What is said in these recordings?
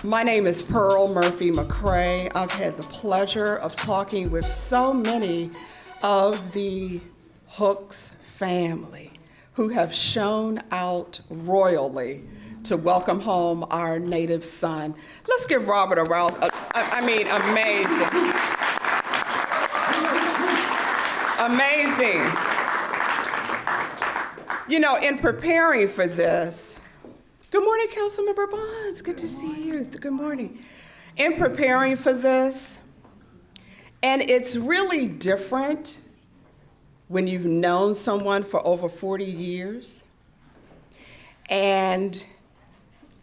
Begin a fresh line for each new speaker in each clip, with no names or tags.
My name is Pearl Murphy McCrae. I've had the pleasure of talking with so many of the Hooks family who have shown out royally to welcome home our native son. Let's give Robert a rouse. Amazing. Amazing. You know, in preparing for this, good morning, Councilmember Bonds. Good to see you. Good morning. In preparing for this, and it's really different when you've known someone for over 40 years and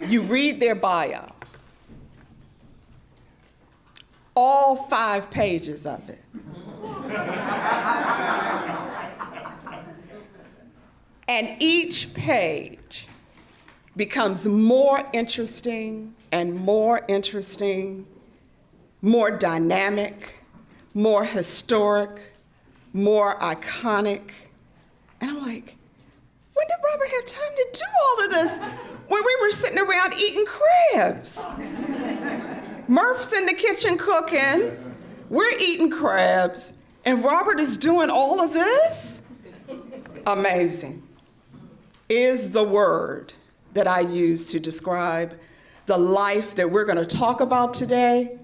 you read their bio, all 5 pages of it. And each page becomes more interesting and more interesting, more dynamic, more historic, more iconic. And I'm like, when did Robert have time to do all of this when we were sitting around eating crabs? Murph's in the kitchen cooking, we're eating crabs, and Robert is doing all of this? Amazing is the word that I use to describe the life that we're going to talk about today,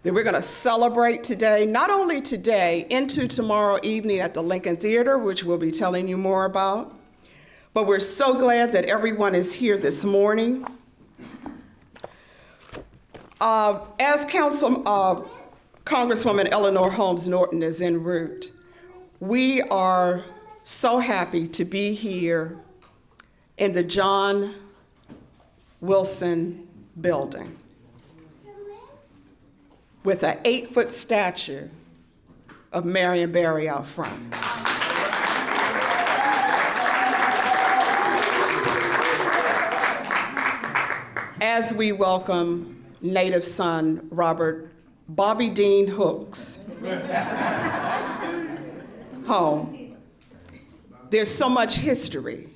that we're going to celebrate today, not only today, into tomorrow evening at the Lincoln Theater, which we'll be telling you more about, but we're so glad that everyone is here this morning. As Congresswoman Eleanor Holmes Norton is en route, we are so happy to be here in the John Wilson building with an 8-foot statue of Marion Barry out front. As we welcome native son Robert Bobby Dean Hooks home. There's so much history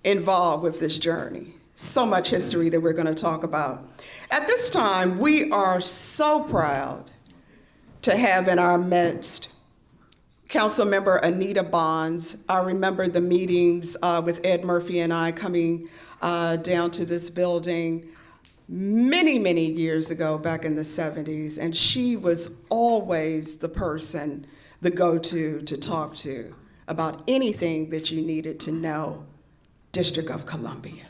involved with this journey, so much history that we're going to talk about. At this time, we are so proud to have in our midst Councilmember Anita Bonds. I remember the meetings with Ed Murphy and I coming down to this building many, many years ago, back in the 70s, and she was always the person, the go-to to talk to about anything that you needed to know District of Columbia.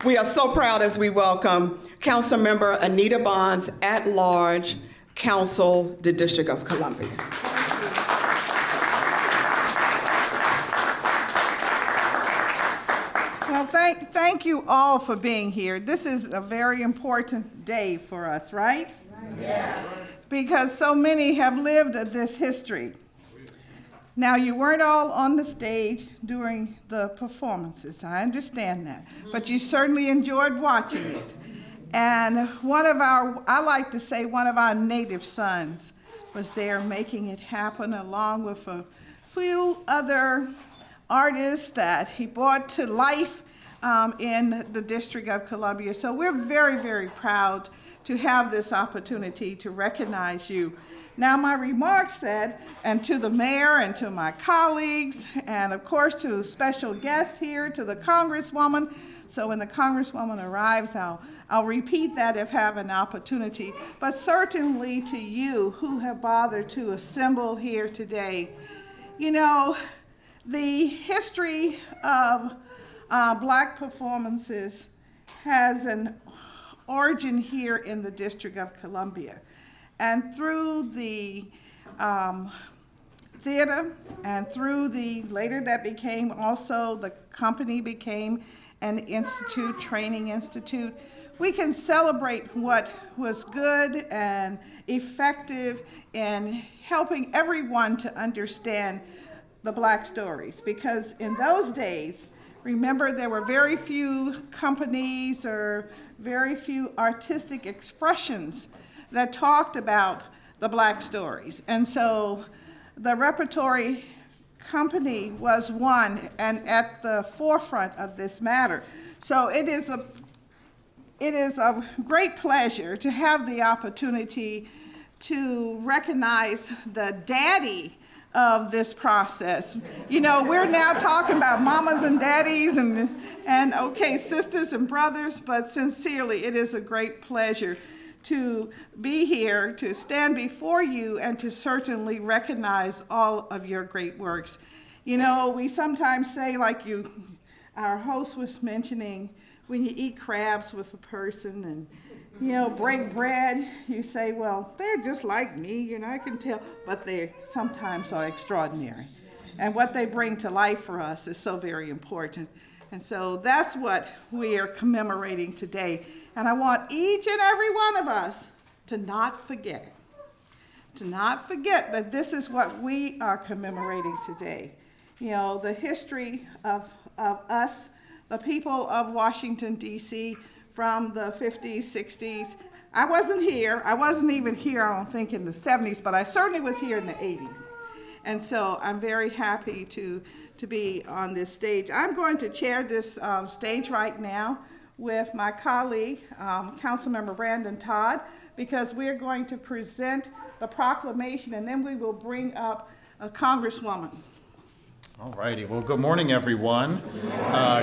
We are so proud as we welcome Councilmember Anita Bonds at large, Council, the District of Columbia.
Well, thank you all for being here. This is a very important day for us, right? Yes. Because so many have lived this history. Now, you weren't all on the stage during the performances, I understand that, but you certainly enjoyed watching it. And I like to say one of our native sons was there making it happen, along with a few other artists that he brought to life in the District of Columbia. So we're very, very proud to have this opportunity to recognize you. Now, my remarks said, and to the mayor and to my colleagues, and of course to special guests here, to the Congresswoman. So when the Congresswoman arrives, I'll repeat that if I have an opportunity, but certainly to you who have bothered to assemble here today. You know, the history of Black performances has an origin here in the District of Columbia. And through the theater and through later that became also, the company became an institute, training institute, we can celebrate what was good and effective in helping everyone to understand the Black stories. Because in those days, remember, there were very few companies or very few artistic expressions that talked about the Black stories. And so the Repertory Company was one and at the forefront of this matter. So it is it is a great pleasure to have the opportunity to recognize the daddy of this process. You know, we're now talking about mamas and daddies and okay, sisters and brothers, but sincerely, it is a great pleasure to be here, to stand before you, and to certainly recognize all of your great works. You know, we sometimes say, like our host was mentioning, when you eat crabs with a person and, you know, break bread, you say, well, they're just like me, you know, I can tell, but they sometimes are extraordinary. And what they bring to life for us is so very important. And so that's what we are commemorating today. And I want each and every one of us to not forget it. To not forget that this is what we are commemorating today. You know, the history of us, the people of Washington, D.C., from the 50s, 60s. I wasn't here. I wasn't even here, I don't think, in the 70s, but I certainly was here in the 80s. And so I'm very happy to be on this stage. I'm going to chair this stage right now with my colleague, Councilmember Brandon Todd, because we're going to present the proclamation, and then we will bring up a Congresswoman.
All righty. Well, good morning, everyone.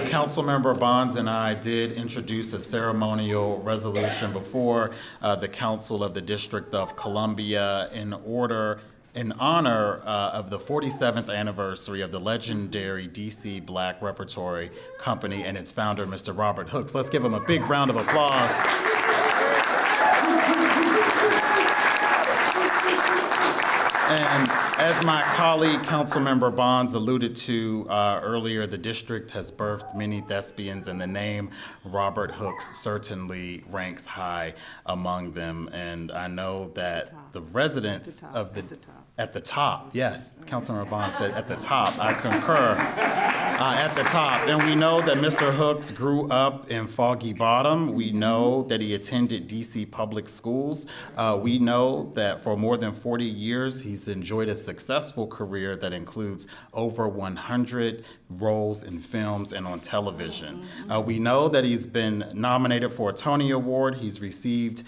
Councilmember Bonds and I did introduce a ceremonial resolution before the Council of the District of Columbia in honor of the 47th anniversary of the legendary DC Black Repertory Company and its founder, Mr. Robert Hooks. Let's give him a big round of applause. And as my colleague, Councilmember Bonds, alluded to earlier, the district has birthed many thespians, and the name Robert Hooks certainly ranks high among them. And I know that the residents of the at the top, yes, Councilmember Bonds said at the top. I concur. At the top. And we know that Mr. Hooks grew up in Foggy Bottom. We know that he attended DC public schools. We know that for more than 40 years, he's enjoyed a successful career that includes over 100 roles in films and on television. We know that he's been nominated for a Tony Award. He's received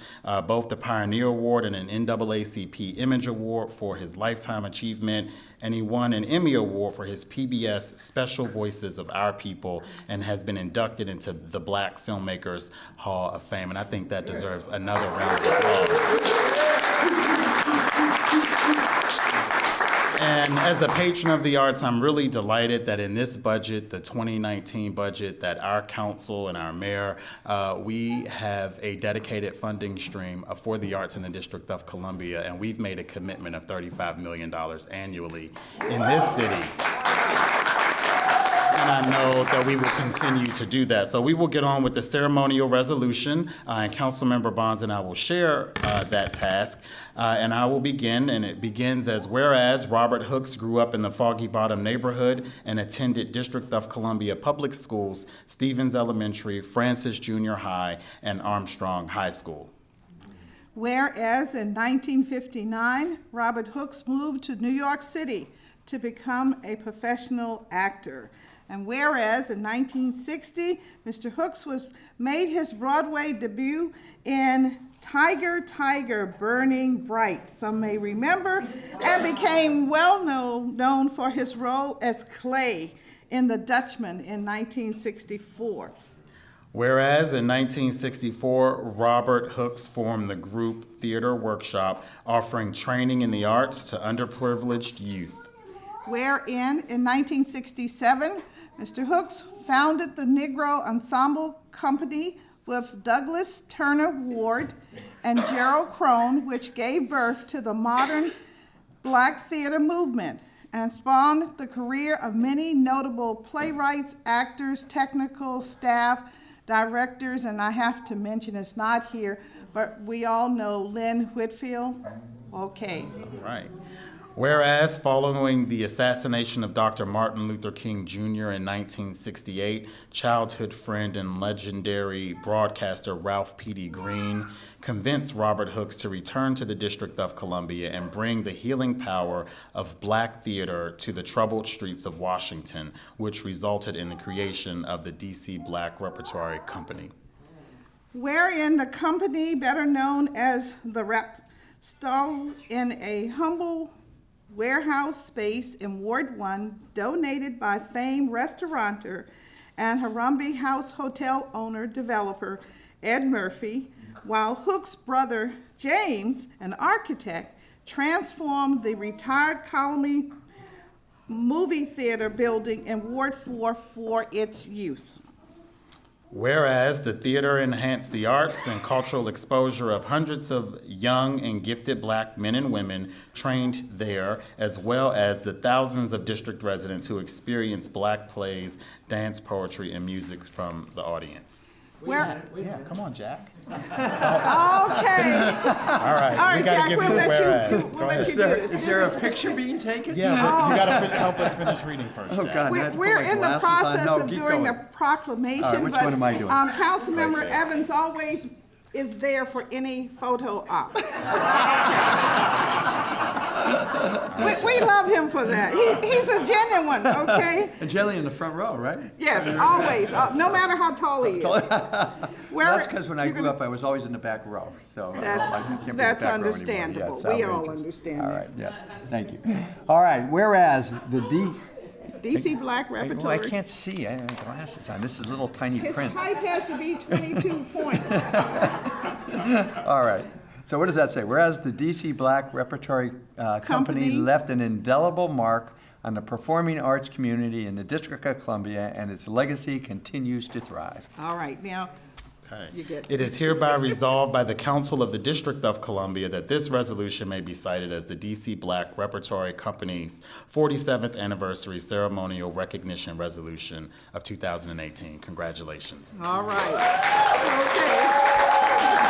both the Pioneer Award and an NAACP Image Award for his lifetime achievement, and he won an Emmy Award for his PBS Special Voices of Our People and has been inducted into the Black Filmmakers Hall of Fame. And I think that deserves another round of applause. And as a patron of the arts, I'm really delighted that in this budget, the 2019 budget, that our council and our mayor, we have a dedicated funding stream for the arts in the District of Columbia, and we've made a commitment of $35 million annually in this city. And I know that we will continue to do that. So we will get on with the ceremonial resolution, and Councilmember Bonds and I will share that task. And I will begin, and it begins as, whereas Robert Hooks grew up in the Foggy Bottom neighborhood and attended District of Columbia Public Schools, Stevens Elementary, Francis Junior High, and Armstrong High School.
Whereas in 1959, Robert Hooks moved to New York City to become a professional actor. And whereas in 1960, Mr. Hooks made his Broadway debut in Tiger, Tiger, Burning Bright, some may remember, and became well known for his role as Clay in The Dutchman in 1964.
Whereas in 1964, Robert Hooks formed the group Theater Workshop, offering training in the arts to underprivileged youth.
Wherein in 1967, Mr. Hooks founded the Negro Ensemble Company with Douglas Turner Ward and Gerald Crone, which gave birth to the modern Black theater movement and spawned the career of many notable playwrights, actors, technical staff, directors, and I have to mention, it's not here, but we all know Lynn Whitfield. Okay.
All right. Whereas, following the assassination of Dr. Martin Luther King Jr. in 1968, childhood friend and legendary broadcaster Ralph P.D. Green convinced Robert Hooks to return to the District of Columbia and bring the healing power of Black theater to the troubled streets of Washington, which resulted in the creation of the DC Black Repertory Company.
wherein the company, better known as the Rep, stalled in a humble warehouse space in Ward 1, donated by famed restaurateur and Harambe House Hotel owner developer Ed Murphy, while Hook's brother James, an architect, transformed the retired Colony movie theater building in Ward 4 for its use.
Whereas the theater enhanced the arts and cultural exposure of hundreds of young and gifted Black men and women trained there, as well as the thousands of district residents who experienced Black plays, dance, poetry, and music from the audience.
Where,
Yeah, come on, Jack.
okay.
All right,
All right,
we gotta
Jack,
give
we'll
you the
let
whereas.
you,
Go
we'll let
ahead.
you do this.
Is there a picture being taken?
Yeah, but you gotta help us finish reading first,
Oh,
Jack.
God. I had to put
We're
my
in the
glasses on.
process
No,
of
keep
doing
going.
the proclamation,
All right, which
but
one am I doing?
Councilmember
Right there.
Evans always is there for any photo op. we love him for that. He's a genuine, okay?
And generally in the front row, right?
Yes, always, no matter how tall he is. Where-
That's because when I
you're
grew
gonna-
up, I was always in the back row, so I
That's-
can't be in the
that's
back row anymore.
understandable.
Yeah, it's
We all
outrageous.
understand
All
that.
right, yes, thank you. All right, whereas the
DC Black
Oh, I
Repertory.
can't see, I have glasses on, this is little tiny
His
print.
type has to be 22 points.
All right. So what does that say? Whereas the DC Black Repertory Company left an indelible mark on the performing arts community in the District of Columbia, and its legacy continues to thrive.
All right, now,
Okay.
You get-
It is hereby resolved by the Council of the District of Columbia that this resolution may be cited as the DC Black Repertory Company's 47th Anniversary Ceremonial Recognition Resolution of 2018. Congratulations.
all right. Okay.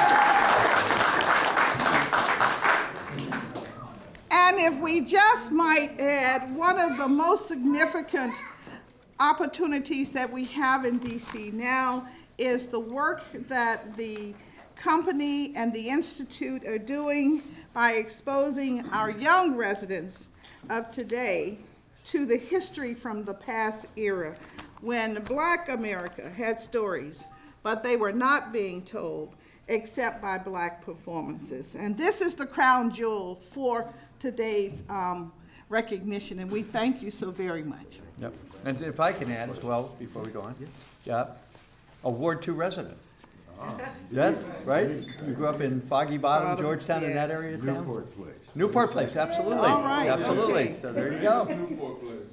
And if we just might add, one of the most significant opportunities that we have in DC now is the work that the company and the Institute are doing by exposing our young residents of today to the history from the past era when Black America had stories, but they were not being told except by Black performances. And this is the crown jewel for today's recognition, and we thank you so very much.
Yep. And if I can add as well, before we go on. Yeah. A Ward 2 resident. Yes, right? You grew up in Foggy Bottom,
Bottom,
Georgetown, in that
yes.
area of town? Newport Place, absolutely.
All right,
Absolutely.
okay.
So there you go.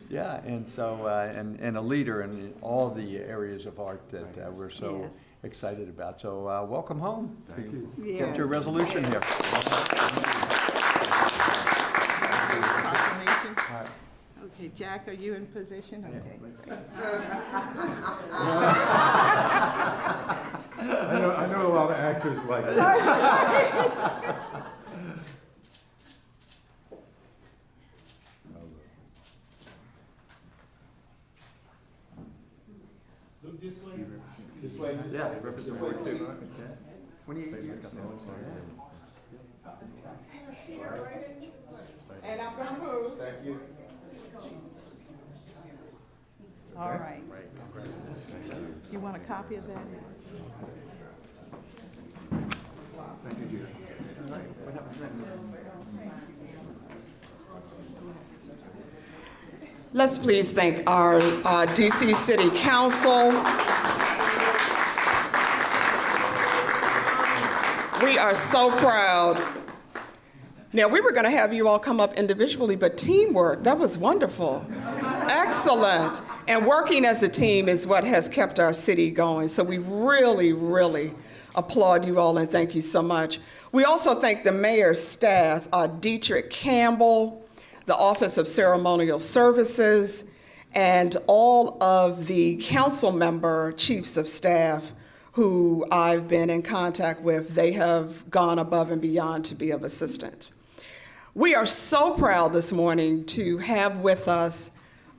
Yeah, and so, and a leader in all the areas of art that we're so
Yes.
excited about. So welcome home. Thank you.
Yes.
Get your resolution here.
Proclamation. Okay, Jack, are you in position? Okay.
I know a lot of actors like that.
Look this way.
This way, this
Yeah,
way.
represent
This way, too.
28 years.
And I'm gonna move.
Thank you.
All right. You want a copy of that?
Let's please thank our DC City Council. We are so proud. Now, we were going to have you all come up individually, but teamwork, that was wonderful. Excellent. And working as a team is what has kept our city going. So we really, really applaud you all and thank you so much. We also thank the mayor's staff, Dietrich Campbell, the Office of Ceremonial Services, and all of the council member chiefs of staff who I've been in contact with. They have gone above and beyond to be of assistance. We are so proud this morning to have with us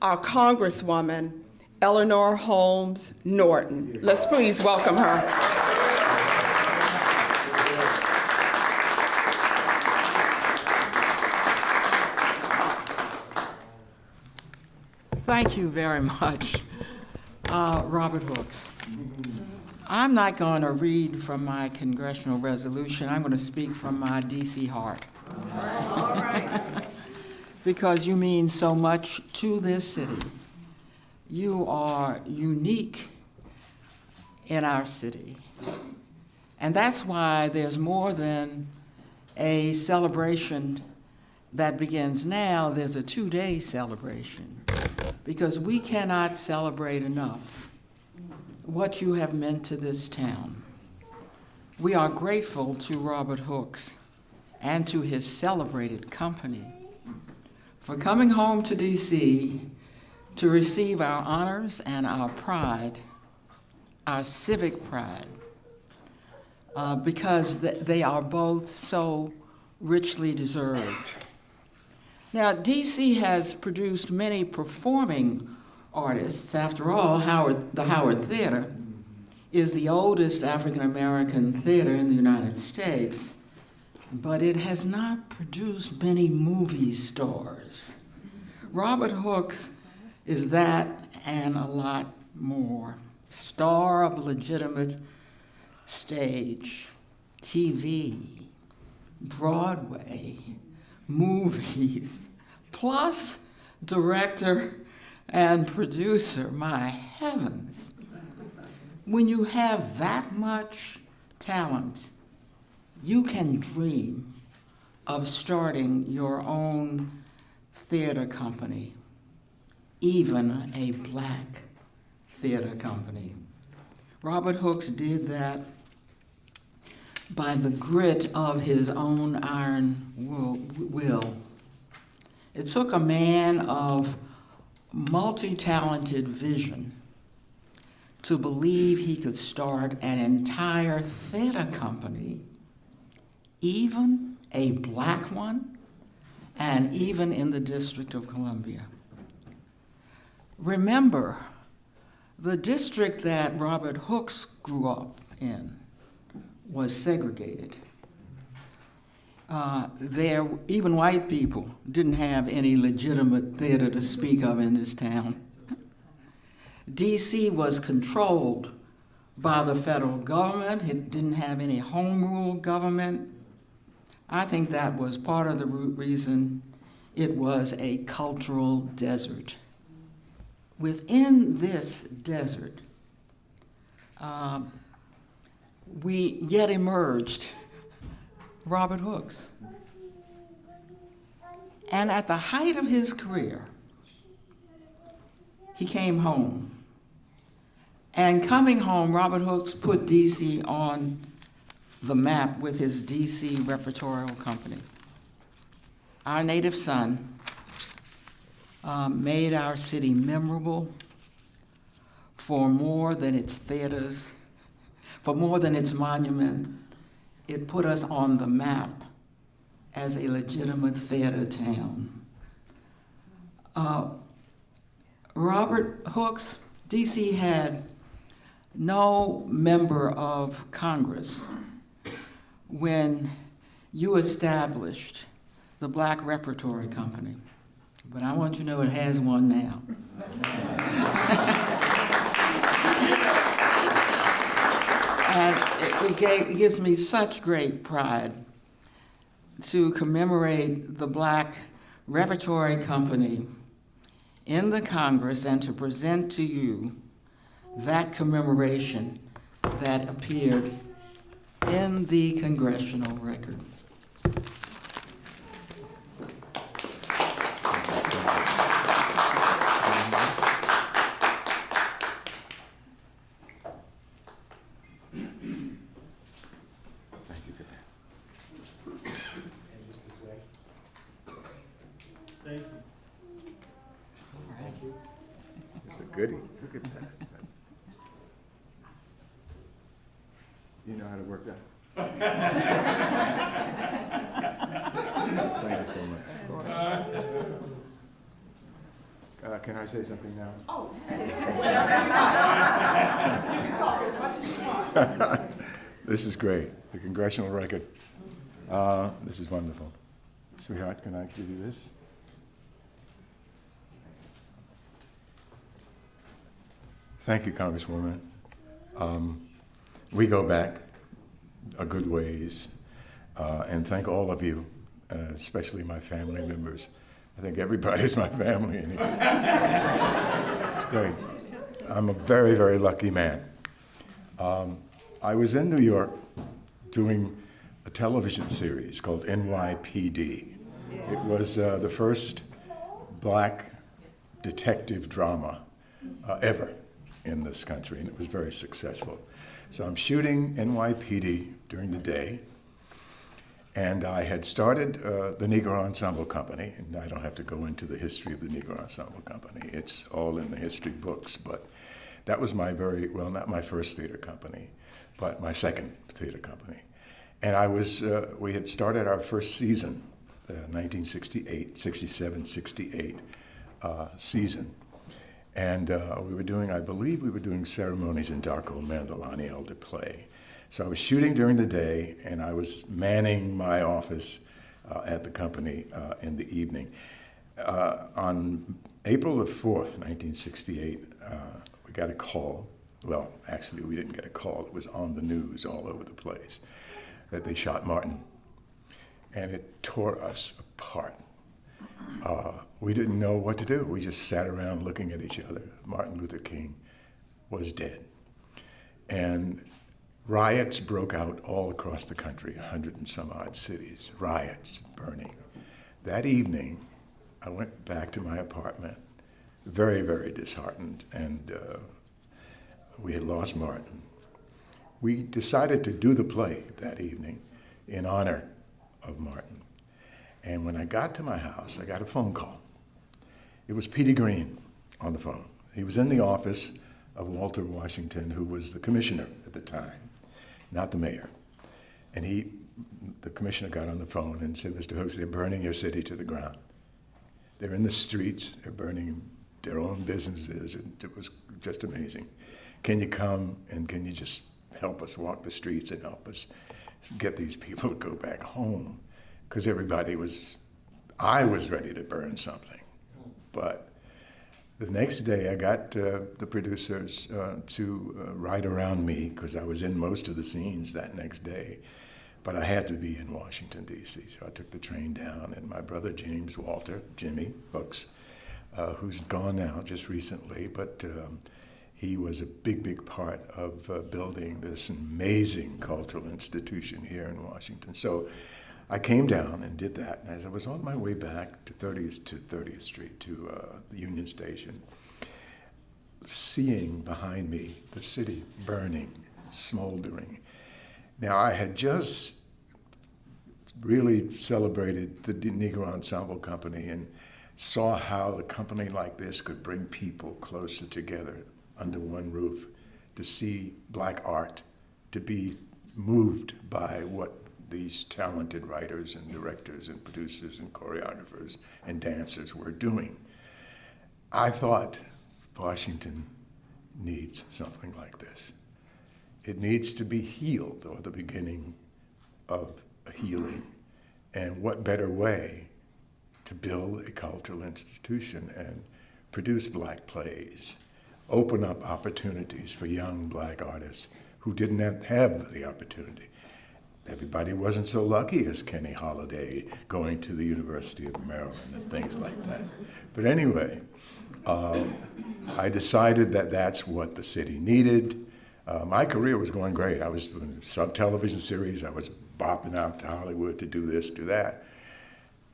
our Congresswoman, Eleanor Holmes Norton. Let's please welcome her.
Thank you very much, Robert Hooks. I'm not going to read from my congressional resolution. I'm going to speak from my DC heart.
All right.
Because you mean so much to this city. You are unique in our city. And that's why there's more than a celebration that begins now. There's a 2-day celebration, because we cannot celebrate enough what you have meant to this town. We are grateful to Robert Hooks and to his celebrated company for coming home to DC to receive our honors and our pride, our civic pride, because they are both so richly deserved. Now, DC has produced many performing artists. After all, the Howard Theater is the oldest African-American theater in the United States, but it has not produced many movie stars. Robert Hooks is that and a lot more. Star of legitimate stage, TV, Broadway, movies, plus director and producer. My heavens. When you have that much talent, you can dream of starting your own theater company, even a black theater company. Robert Hooks did that by the grit of his own iron will. It took a man of multi-talented vision to believe he could start an entire theater company, even a black one, and even in the District of Columbia. Remember, the district that Robert Hooks grew up in was segregated. Even white people didn't have any legitimate theater to speak of in this town. DC was controlled by the federal government. It didn't have any home rule government. I think that was part of the reason it was a cultural desert. Within this desert, we yet emerged Robert Hooks. And at the height of his career, he came home. And coming home, Robert Hooks put DC on the map with his DC Repertorial Company. Our native son made our city memorable for more than its theaters, for more than its monument. It put us on the map as a legitimate theater town. Robert Hooks, DC had no member of Congress when you established the Black Repertory Company. But I want you to know it has one now. And it gives me such great pride to commemorate the Black Repertory Company in the Congress and to present to you that commemoration that appeared in the Congressional record.
It's a goodie. Look at that. You know how to work that? Thank you so much. Can I say something now? Oh. This is great. The Congressional record. This is wonderful. Sweetheart, can I give you this? Thank you, Congresswoman. We go back a good ways, and thank all of you, especially my family members. I think everybody's my family. It's great. I'm a very, very lucky man. I was in New York doing a television series called NYPD. It was the first black detective drama ever in this country, and it was very successful. So I'm shooting NYPD during the day, and I had started the Negro Ensemble Company, and I don't have to go into the history of the Negro Ensemble Company. It's all in the history books, but that was my well, not my first theater company, but my second theater company. And we had started our first season, the 1968, 67, 68 season. And we were doing, I believe we were doing Ceremonies in Darko Mandalani elder play. So I was shooting during the day, and I was manning my office at the company in the evening. On April the 4th, 1968, we got a call. Well, actually, we didn't get a call. It was on the news all over the place that they shot Martin. And it tore us apart. We didn't know what to do. We just sat around looking at each other. Martin Luther King was dead. And riots broke out all across the country, 100 and some odd cities, riots, burning. That evening, I went back to my apartment, very, very disheartened, and we had lost Martin. We decided to do the play that evening in honor of Martin. And when I got to my house, I got a phone call. It was Petey Green on the phone. He was in the office of Walter Washington, who was the commissioner at the time, not the mayor. And the commissioner got on the phone and said, Mr. Hooks, they're burning your city to the ground. They're in the streets, they're burning their own businesses, and it was just amazing. Can you come and can you just help us walk the streets and help us get these people to go back home? Because I was ready to burn something. But the next day I got the producers to ride around me, because I was in most of the scenes that next day. But I had to be in Washington, D.C., so I took the train down, and my brother James Walter, Jimmy Hooks, who's gone now just recently, but he was a big, big part of building this amazing cultural institution here in Washington. So I came down and did that, and as I was on my way back to 30th Street to the Union Station, seeing behind me the city burning, smoldering. Now, I had just really celebrated the Negro Ensemble Company and saw how a company like this could bring people closer together under one roof, to see black art, to be moved by what these talented writers and directors and producers and choreographers and dancers were doing. I thought Washington needs something like this. It needs to be healed, or the beginning of a healing. And what better way to build a cultural institution and produce black plays, open up opportunities for young black artists who didn't have the opportunity. Everybody wasn't so lucky as Kenny Holliday going to the University of Maryland and things like that. But anyway, I decided that that's what the city needed. My career was going great. I was doing sub-television series. I was bopping out to Hollywood to do this, do that.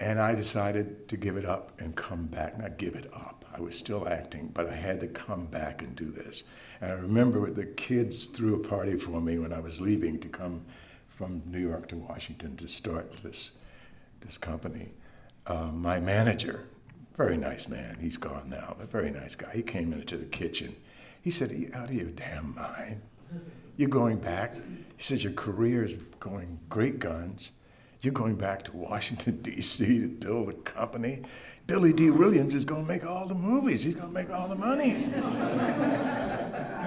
And I decided to give it up and come back. Not give it up. I was still acting, but I had to come back and do this. And I remember the kids threw a party for me when I was leaving to come from New York to Washington to start this company. My manager, very nice man, he's gone now, but very nice guy. He came into the kitchen. He said, "Are you out of your damn mind? You're going back?" He said, "Your career is going great guns. You're going back to Washington, D.C. to build a company. Billy D. Williams is going to make all the movies. He's going to make all the money."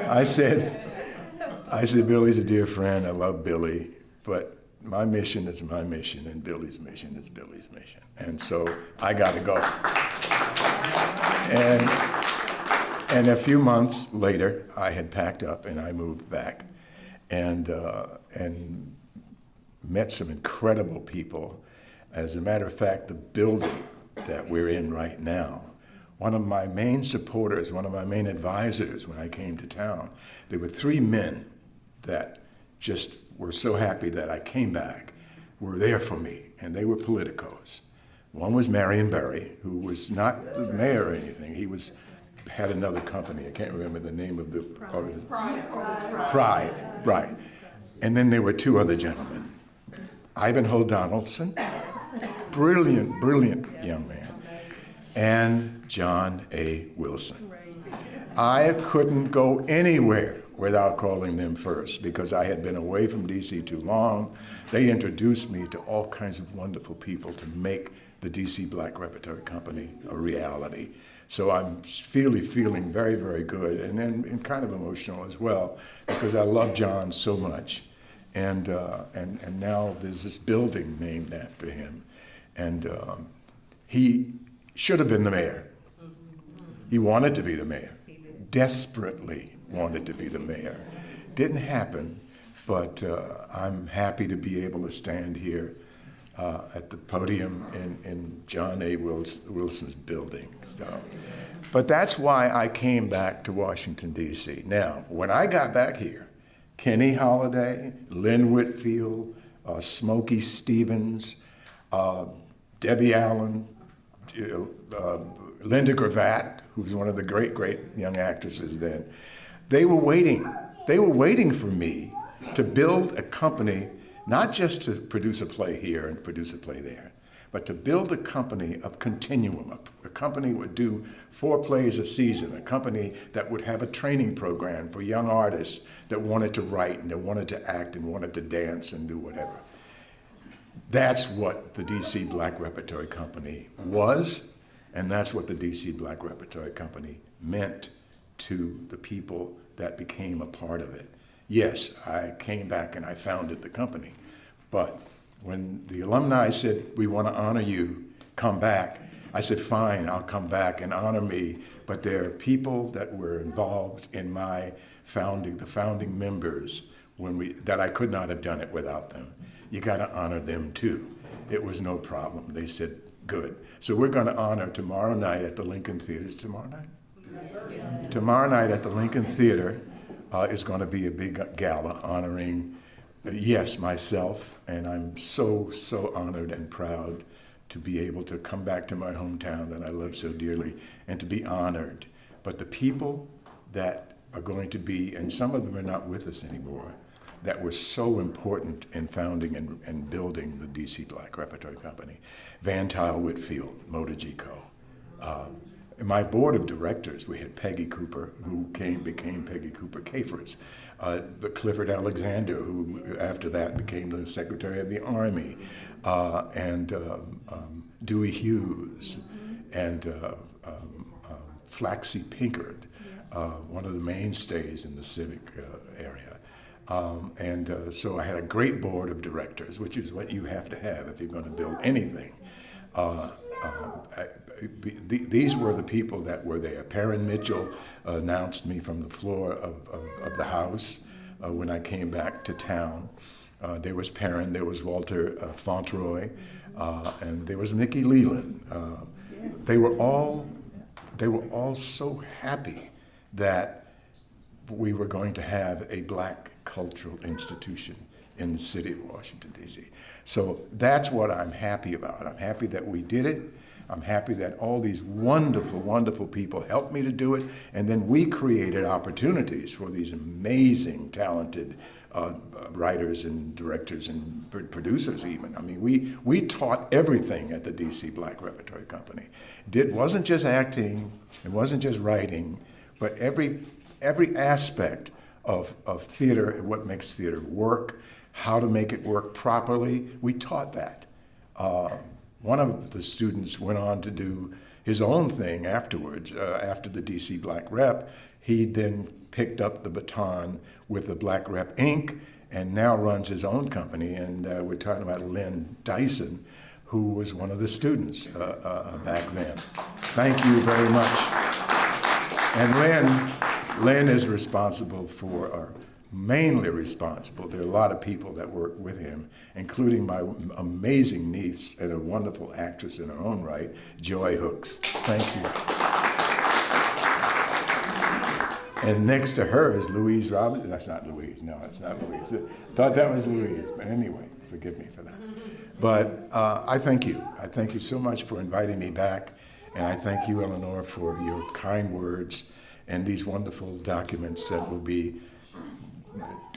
I said, "Billy's a dear friend. I love Billy, but my mission is my mission, and Billy's mission is Billy's mission. And so I got to go." And a few months later, I had packed up and I moved back. and met some incredible people. As a matter of fact, the building that we're in right now, one of my main supporters, one of my main advisors when I came to town, there were 3 men that just were so happy that I came back, were there for me, and they were politicos. One was Marion Berry, who was not the mayor or anything. He had another company. I can't remember the name of the organization. Pride, right. And then there were 2 other gentlemen. Ivanhoe Donaldson, brilliant, brilliant young man, and John A. Wilson. I couldn't go anywhere without calling them first because I had been away from DC too long. They introduced me to all kinds of wonderful people to make the DC Black Repertory Company a reality. So I'm feeling very, very good and kind of emotional as well because I love John so much. And now there's this building named after him. And he should have been the mayor. He wanted to be the mayor, desperately wanted to be the mayor. Didn't happen, but I'm happy to be able to stand here at the podium in John A. Wilson's building. So, but that's why I came back to Washington, D.C. Now, when I got back here, Kenny Holliday, Lynn Whitfield, Smokey Stevens, Debbie Allen, Linda Gravatt, who was one of the great, great young actresses then, they were waiting. They were waiting for me to build a company, not just to produce a play here and produce a play there, but to build a company of continuum. A company would do 4 plays a season, a company that would have a training program for young artists that wanted to write and that wanted to act and wanted to dance and do whatever. That's what the DC Black Repertory Company was, and that's what the DC Black Repertory Company meant to the people that became a part of it. Yes, I came back and I founded the company, but when the alumni said, we want to honor you, come back, I said, fine, I'll come back and honor me, but there are people that were involved in my founding, the founding members, that I could not have done it without them. You got to honor them too. It was no problem. They said, good. So we're going to honor tomorrow night at the Lincoln Theater. Is it tomorrow night? Yes. Tomorrow night at the Lincoln Theater is going to be a big gala honoring, yes, myself, and I'm so, so honored and proud to be able to come back to my hometown that I love so dearly and to be honored. But the people that are going to be, and some of them are not with us anymore, that were so important in founding and building the DC Black Repertory Company. Van Tile Whitfield, Motor G Co. In my board of directors, we had Peggy Cooper, who became Peggy Cooper Cafers. Clifford Alexander, who after that became the Secretary of the Army, and Dewey Hughes, and Flaxie Pinkard, one of the mainstays in the civic area. So I had a great board of directors, which is what you have to have if you're going to build anything. These were the people that were there. Perrin Mitchell announced me from the floor of the House when I came back to town. There was Perrin, there was Walter Fauntleroy, and there was Mickey Leland. They were all so happy that we were going to have a black cultural institution in the city of Washington, D.C. So that's what I'm happy about. I'm happy that we did it. I'm happy that all these wonderful, wonderful people helped me to do it, and then we created opportunities for these amazing, talented writers and directors and producers even. I mean, we taught everything at the DC Black Repertory Company. It wasn't just acting, it wasn't just writing, but every aspect of theater, what makes theater work, how to make it work properly, we taught that. One of the students went on to do his own thing afterwards, after the DC Black Rep. He then picked up the baton with the Black Rep Inc. and now runs his own company. And we're talking about Lynn Dyson, who was one of the students back then. Thank you very much. And Lynn is responsible for mainly responsible. There are a lot of people that work with him, including my amazing niece and a wonderful actress in her own right, Joy Hooks. Thank you. And next to her is Louise Robinson. That's not Louise. No, it's not Louise. I thought that was Louise. But anyway, forgive me for that. But I thank you. I thank you so much for inviting me back. And I thank you, Eleanor, for your kind words and these wonderful documents that will be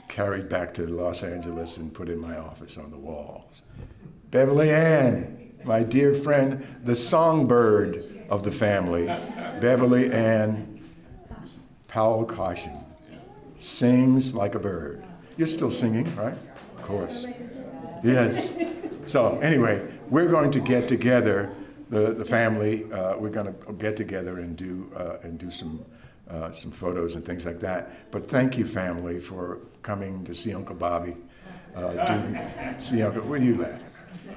carried back to Los Angeles and put in my office on the walls. Beverly Ann, my dear friend, the songbird of the family, Beverly Ann Powell Caution, sings like a bird. You're still singing, right? Of course. Yes. So anyway, we're going to get together, the family. We're going to get together and do some photos and things like that. But thank you, family, for coming to see Uncle Bobby. See Uncle. What are you laughing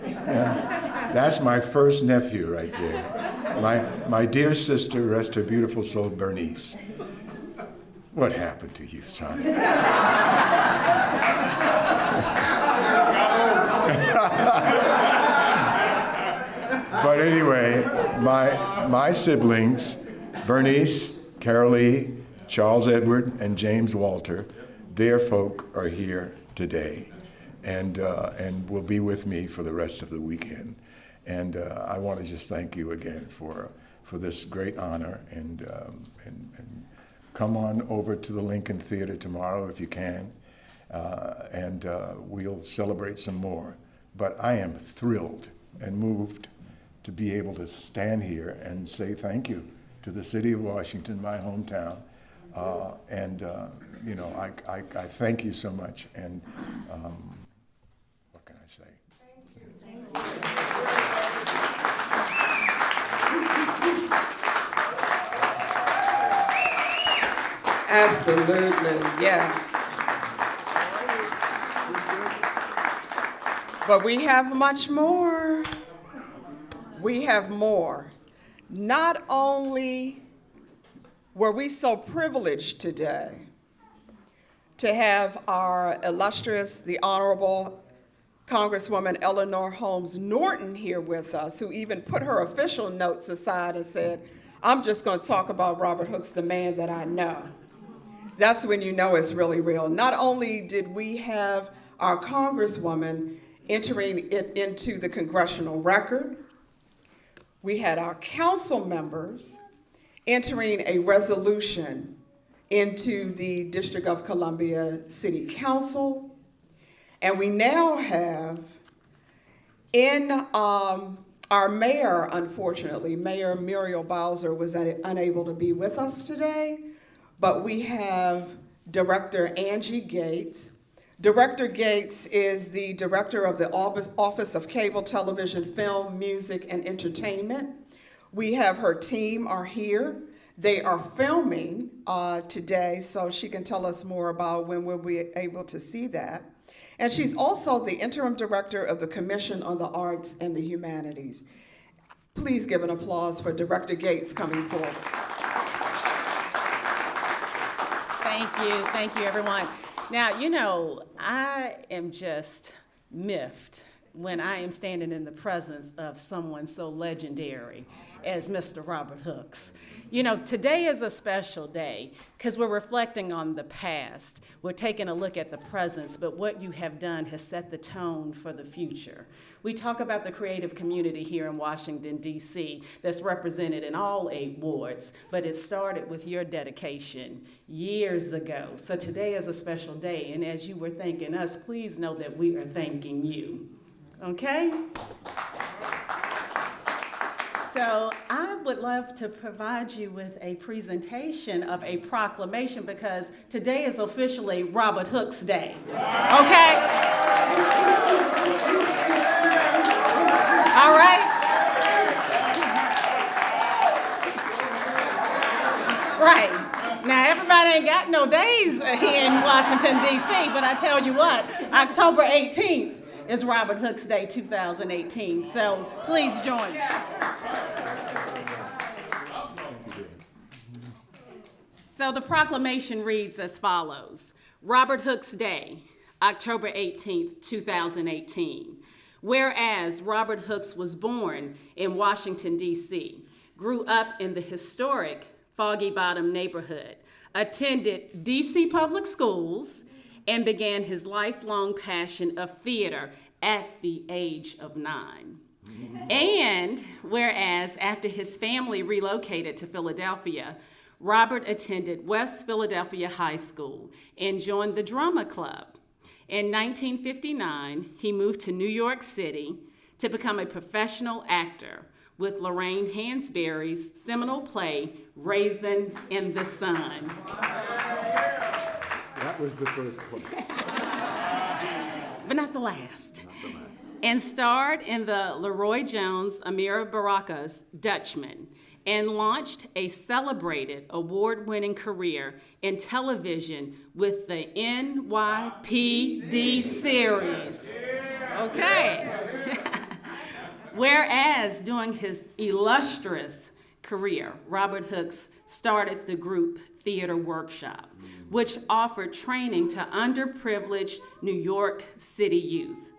at? Yeah. That's my first nephew right there. My dear sister, rest her beautiful soul, Bernice. What happened to you, son? But anyway, my siblings, Bernice, Carolee, Charles Edward, and James Walter, their folk are here today and will be with me for the rest of the weekend. And I want to just thank you again for this great honor, and come on over to the Lincoln Theater tomorrow if you can, and we'll celebrate some more. But I am thrilled and moved to be able to stand here and say thank you to the city of Washington, my hometown. You know, I thank you so much. And what can I say?
Absolutely, yes. But we have much more. We have more. Not only were we so privileged today to have our illustrious, the Honorable Congresswoman Eleanor Holmes Norton here with us, who even put her official notes aside and said, I'm just going to talk about Robert Hooks, the man that I know. That's when you know it's really real. Not only did we have our Congresswoman entering it into the Congressional record, we had our council members entering a resolution into the District of Columbia City Council, and we now have in our mayor, unfortunately, Mayor Muriel Bowser was unable to be with us today, but we have Director Angie Gates. Director Gates is the director of the Office of Cable Television, Film, Music, and Entertainment. We have her team are here. They are filming today, so she can tell us more about when we'll be able to see that. And she's also the interim director of the Commission on the Arts and the Humanities. Please give an applause for Director Gates coming forward.
Thank you everyone. Now, you know, I am just miffed when I am standing in the presence of someone so legendary as Mr. Robert Hooks. You know, today is a special day because we're reflecting on the past. We're taking a look at the present, but what you have done has set the tone for the future. We talk about the creative community here in Washington, D.C. that's represented in all 8 wards, but it started with your dedication years ago. So today is a special day, and as you were thanking us, please know that we are thanking you. Okay? So I would love to provide you with a presentation of a proclamation because today is officially Robert Hooks Day. Okay? All right? Right. Now, everybody ain't got no days here in Washington, D.C., but I tell you what, October 18th is Robert Hooks Day 2018, so please join me. So the proclamation reads as follows. Robert Hooks Day, October 18th, 2018. Whereas Robert Hooks was born in Washington, D.C., grew up in the historic Foggy Bottom neighborhood, attended D.C. public schools, and began his lifelong passion of theater at the age of 9. And whereas after his family relocated to Philadelphia, Robert attended West Philadelphia High School and joined the drama club. In 1959, he moved to New York City to become a professional actor with Lorraine Hansberry's seminal play, Raisin in the Sun.
That was the first one.
But not the last. And starred in the Leroy Jones Amira Baraka's Dutchman, and launched a celebrated award-winning career in television with the NYPD series. Okay. Whereas during his illustrious career, Robert Hooks started the group Theater Workshop, which offered training to underprivileged New York City youth,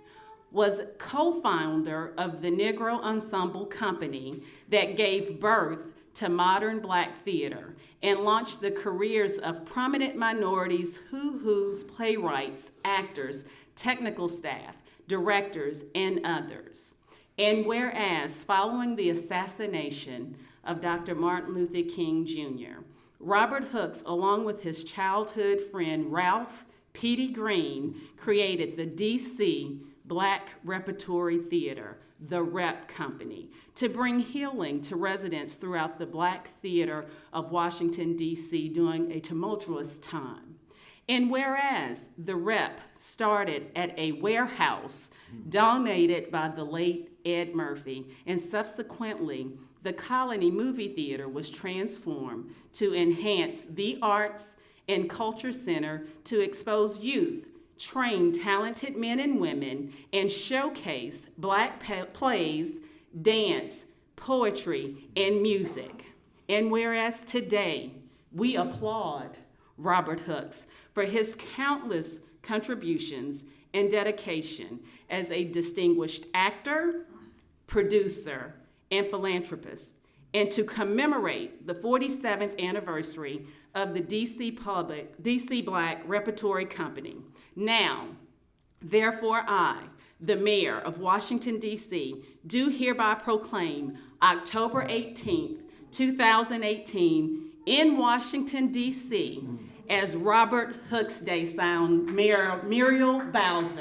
was co-founder of the Negro Ensemble Company that gave birth to modern Black theater and launched the careers of prominent minorities, hoo-hoos, playwrights, actors, technical staff, directors, and others. And whereas following the assassination of Dr. Martin Luther King Jr., Robert Hooks, along with his childhood friend Ralph Petey Green, created the D.C. Black Repertory Theater, the Rep Company, to bring healing to residents throughout the Black theater of Washington, D.C. during a tumultuous time. And whereas the Rep started at a warehouse donated by the late Ed Murphy, and subsequently the Colony Movie Theater was transformed to enhance the Arts and Culture Center to expose youth, train talented men and women, and showcase Black plays, dance, poetry, and music. And whereas today we applaud Robert Hooks for his countless contributions and dedication as a distinguished actor, producer, and philanthropist, and to commemorate the 47th anniversary of the DC Black Repertory Company. Now, therefore I, the Mayor of Washington, D.C., do hereby proclaim October 18th, 2018 in Washington, D.C. as Robert Hooks Day. Sound Mayor Muriel Bowser.